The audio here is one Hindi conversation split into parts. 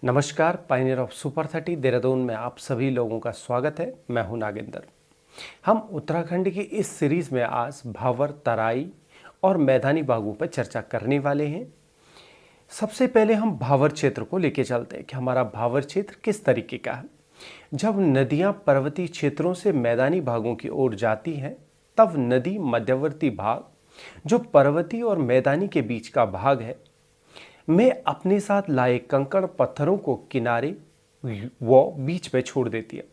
नमस्कार, पायनियर ऑफ सुपर 30 देहरादून में आप सभी लोगों का स्वागत है। मैं हूं नागेंद्र। हम उत्तराखंड की इस सीरीज में आज भावर, तराई और मैदानी भागों पर चर्चा करने वाले हैं। सबसे पहले हम भावर क्षेत्र को लेके चलते हैं कि हमारा भावर क्षेत्र किस तरीके का है। जब नदियां पर्वतीय क्षेत्रों से मैदानी भागों की ओर जाती हैं, तब नदी मध्यवर्ती भाग, जो पर्वतीय और मैदानी के बीच का भाग है, में अपने साथ लाए कंकड़ पत्थरों को किनारे व बीच में छोड़ देती है।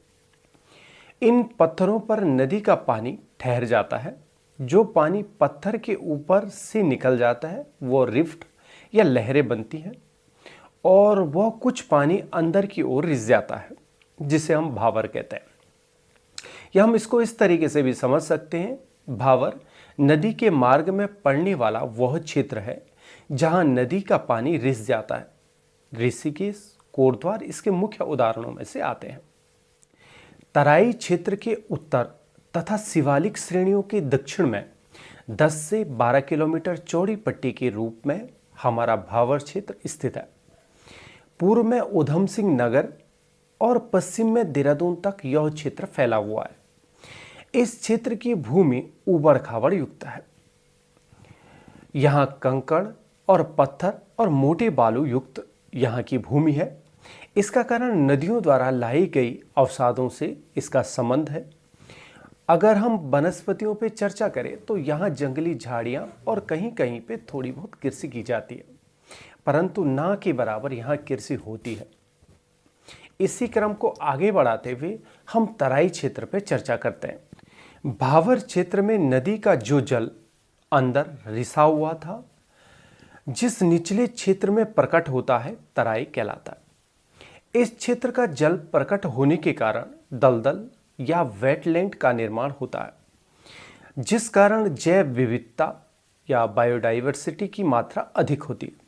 इन पत्थरों पर नदी का पानी ठहर जाता है। जो पानी पत्थर के ऊपर से निकल जाता है वो रिफ्ट या लहरें बनती हैं और वह कुछ पानी अंदर की ओर रिस जाता है, जिसे हम भावर कहते हैं। या हम इसको इस तरीके से भी समझ सकते हैं, भावर नदी के मार्ग में पड़ने वाला वह क्षेत्र है जहां नदी का पानी रिस जाता है। ऋषिकेश, कोटद्वार इसके मुख्य उदाहरणों में से आते हैं। तराई क्षेत्र के उत्तर तथा शिवालिक श्रेणियों के दक्षिण में 10 से 12 किलोमीटर चौड़ी पट्टी के रूप में हमारा भावर क्षेत्र स्थित है। पूर्व में उधम सिंह नगर और पश्चिम में देहरादून तक यह क्षेत्र फैला हुआ है। इस क्षेत्र की भूमि ऊबड़ खाबड़ युक्त है। यहाँ कंकड़ और पत्थर और मोटे बालू युक्त यहाँ की भूमि है। इसका कारण नदियों द्वारा लाई गई अवसादों से इसका संबंध है। अगर हम वनस्पतियों पे चर्चा करें तो यहाँ जंगली झाड़ियाँ और कहीं कहीं पे थोड़ी बहुत कृषि की जाती है, परंतु ना के बराबर यहाँ कृषि होती है। इसी क्रम को आगे बढ़ाते हुए हम तराई क्षेत्र पे चर्चा करते हैं। भावर क्षेत्र में नदी का जो जल अंदर रिसा हुआ था, जिस निचले क्षेत्र में प्रकट होता है, तराई कहलाता है। इस क्षेत्र का जल प्रकट होने के कारण दलदल या वेटलैंड का निर्माण होता है, जिस कारण जैव विविधता या बायोडाइवर्सिटी की मात्रा अधिक होती है।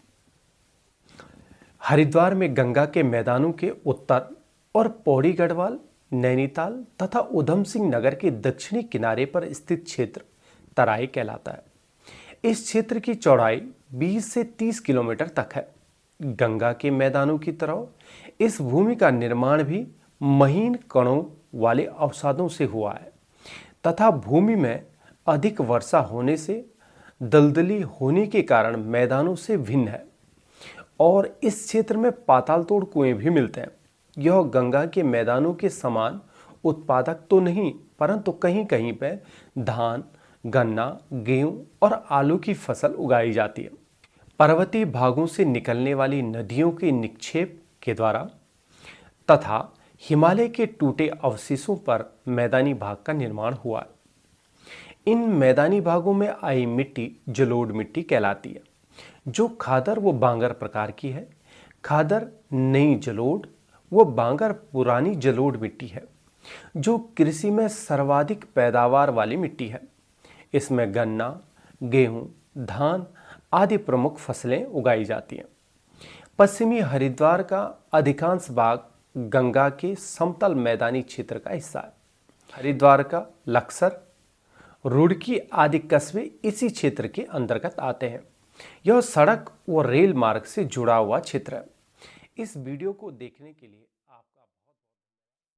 हरिद्वार में गंगा के मैदानों के उत्तर और पौड़ी गढ़वाल, नैनीताल तथा उधम सिंह नगर के दक्षिणी किनारे पर स्थित क्षेत्र तराई कहलाता है। इस क्षेत्र की चौड़ाई 20 से 30 किलोमीटर तक है। गंगा के मैदानों की तरह इस भूमि का निर्माण भी महीन कणों वाले अवसादों से हुआ है तथा भूमि में अधिक वर्षा होने से दलदली होने के कारण मैदानों से भिन्न है और इस क्षेत्र में पाताल तोड़ कुएं भी मिलते हैं। यह गंगा के मैदानों के समान उत्पादक तो नहीं, परंतु कहीं कहीं पे धान, गन्ना, गेहूं और आलू की फसल उगाई जाती है। पर्वतीय भागों से निकलने वाली नदियों के निक्षेप के द्वारा तथा हिमालय के टूटे अवशेषों पर मैदानी भाग का निर्माण हुआ है। इन मैदानी भागों में आई मिट्टी जलोढ़ मिट्टी कहलाती है, जो खादर व बांगर प्रकार की है। खादर नई जलोढ़ व बांगर पुरानी जलोढ़ मिट्टी है, जो कृषि में सर्वाधिक पैदावार वाली मिट्टी है। इसमें गन्ना, गेहूं, धान आदि प्रमुख फसलें उगाई जाती हैं। पश्चिमी हरिद्वार का अधिकांश भाग गंगा के समतल मैदानी क्षेत्र का हिस्सा है। हरिद्वार का लक्सर, रुड़की आदि कस्बे इसी क्षेत्र के अंतर्गत आते हैं। यह सड़क व रेल मार्ग से जुड़ा हुआ क्षेत्र है। इस वीडियो को देखने के लिए